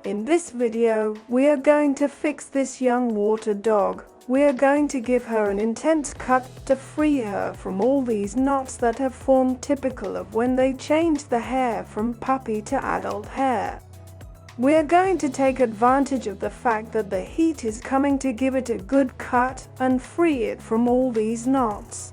In this video, we are going to fix this young water dog. We are going to give her an intense cut to free her from all these knots that have formed typical of when they change the hair from puppy to adult hair. We are going to take advantage of the fact that the heat is coming to give it a good cut and free it from all these knots.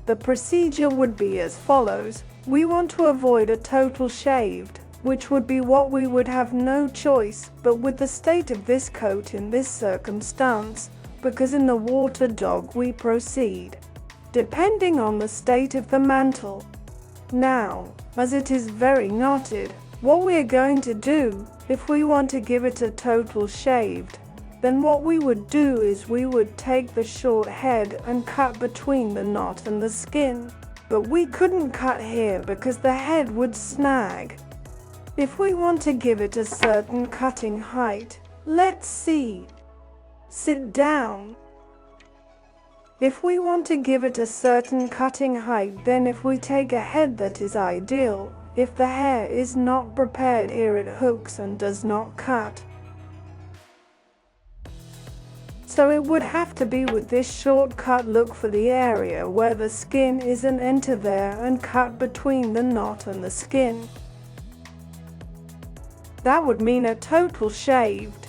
The procedure would be as follows. We want to avoid a total shaved, which would be what we would have no choice but with the state of this coat in this circumstance, because in the water dog we proceed depending on the state of the mantle. Now, as it is very knotted, what we are going to do, if we want to give it a total shaved, then what we would do is we would take the short head and cut between the knot and the skin. But we couldn't cut here because the head would snag. If we want to give it a certain cutting height, let's see. Sit down. If we want to give it a certain cutting height, then if we take a head that is ideal, if the hair is not prepared here it hooks and does not cut. So it would have to be with this shortcut look for the area where the skin is and enter there and cut between the knot and the skin. That would mean a total shaved.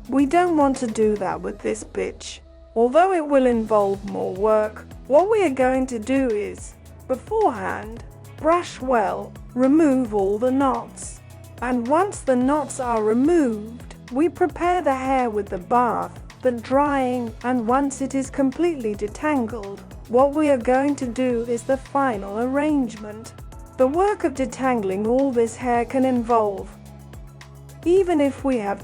We don't want to do that with this bitch. Although it will involve more work, what we are going to do is, beforehand, brush well, remove all the knots. And once the knots are removed, we prepare the hair with the bath, the drying, and once it is completely detangled, what we are going to do is the final arrangement. The work of detangling all this hair can involve, even if we have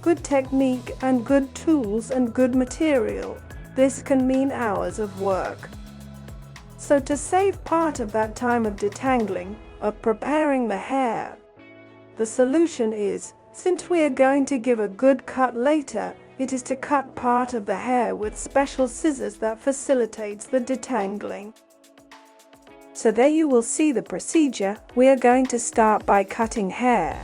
good technique and good tools and good material, this can mean hours of work. So to save part of that time of detangling, of preparing the hair, the solution is, since we are going to give a good cut later, it is to cut part of the hair with special scissors that facilitates the detangling. So there you will see the procedure. We are going to start by cutting hair.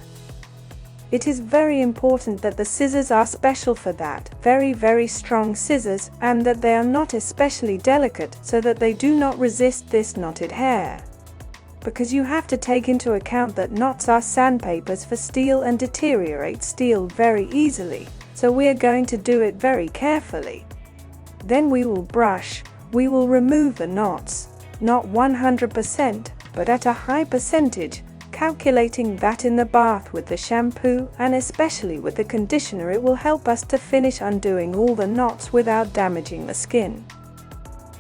It is very important that the scissors are special for that, very strong scissors, and that they are not especially delicate so that they do not resist this knotted hair. Because you have to take into account that knots are sandpapers for steel and deteriorate steel very easily, so we are going to do it very carefully. Then we will brush, we will remove the knots, not 100%, but at a high percentage, calculating that in the bath with the shampoo and especially with the conditioner it will help us to finish undoing all the knots without damaging the skin.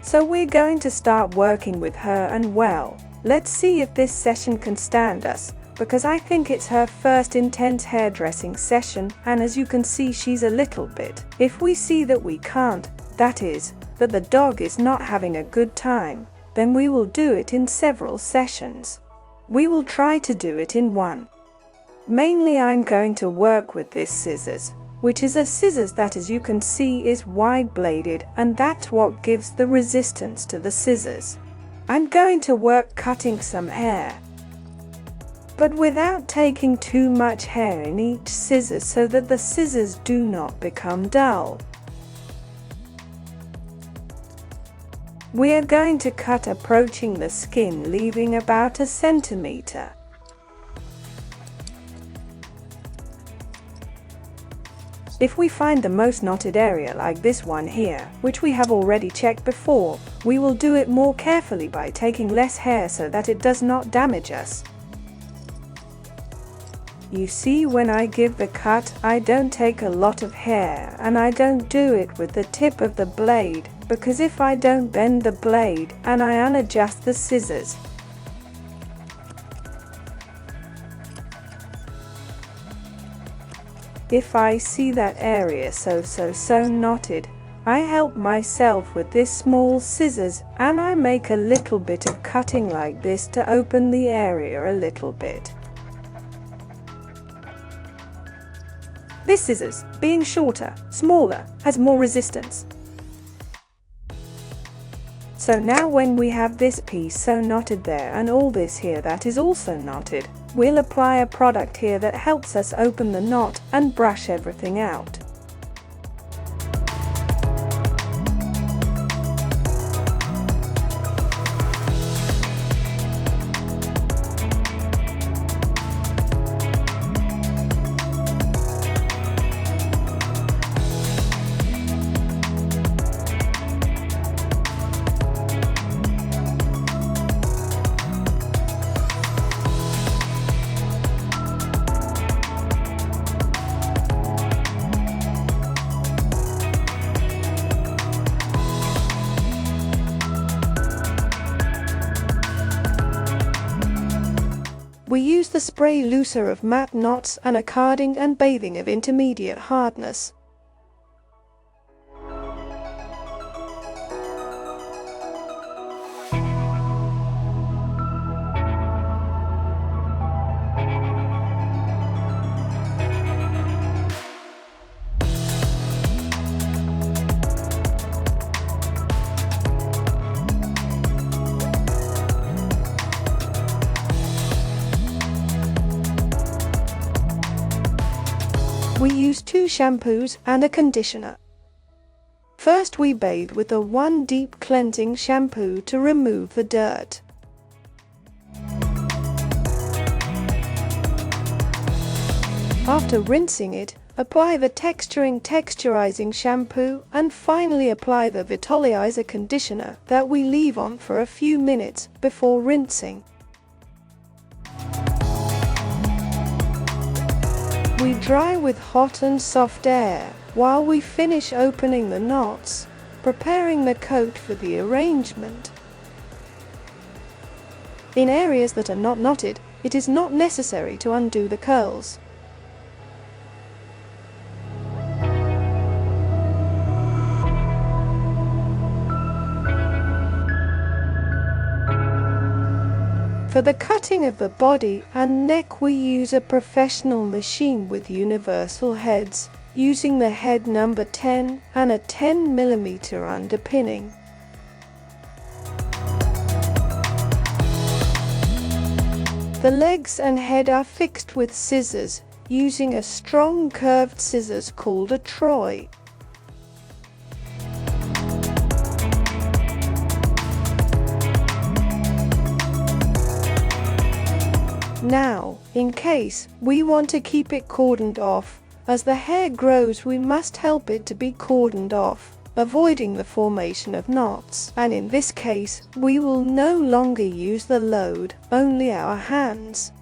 So we're going to start working with her, and well, let's see if this session can stand us, because I think it's her first intense hairdressing session, and as you can see she's a little bit. If we see that we can't, that is, that the dog is not having a good time, then we will do it in several sessions. We will try to do it in one. Mainly I'm going to work with this scissors, which is a scissors that, as you can see, is wide bladed, and that's what gives the resistance to the scissors. I'm going to work cutting some hair, but without taking too much hair in each scissors so that the scissors do not become dull. We are going to cut approaching the skin, leaving about 1 centimetre. If we find the most knotted area like this one here, which we have already checked before, we will do it more carefully by taking less hair so that it does not damage us. You see, when I give the cut, I don't take a lot of hair, and I don't do it with the tip of the blade, because if I don't bend the blade and I unadjust the scissors, if I see that area so knotted, I help myself with this small scissors and I make a little bit of cutting like this to open the area a little bit. This scissors, being shorter, smaller, has more resistance. So now when we have this piece so knotted there and all this here that is also knotted, we'll apply a product here that helps us open the knot and brush everything out. We use the spray looser of matte knots and a carding and bathing of intermediate hardness. We use 2 shampoos and a conditioner. First we bathe with the one deep cleansing shampoo to remove the dirt. After rinsing it, apply the 𝗕𝗥𝗟𝗟𝗢𝗠𝗠𝗠𝗠𝗠 shampoo and finally apply the 𝗕𝗨𝗟𝗟𝗢𝗠𝗠𝗠𝗠 conditioner that we leave on for a few minutes before rinsing. We dry with hot and soft air while we finish opening the knots, preparing the coat for the arrangement. In areas that are not knotted, it is not necessary to undo the curls. For the cutting of the body and neck we use a professional machine with universal heads, using the head number 10 and a 10mm underpinning. The legs and head are fixed with scissors, using a strong curved scissors called a 𝗕𝗨𝗟𝗟𝗢𝗪. Now, in case we want to keep it cordoned off, as the hair grows we must help it to be cordoned off, avoiding the formation of knots, and in this case we will no longer use the load, only our hands.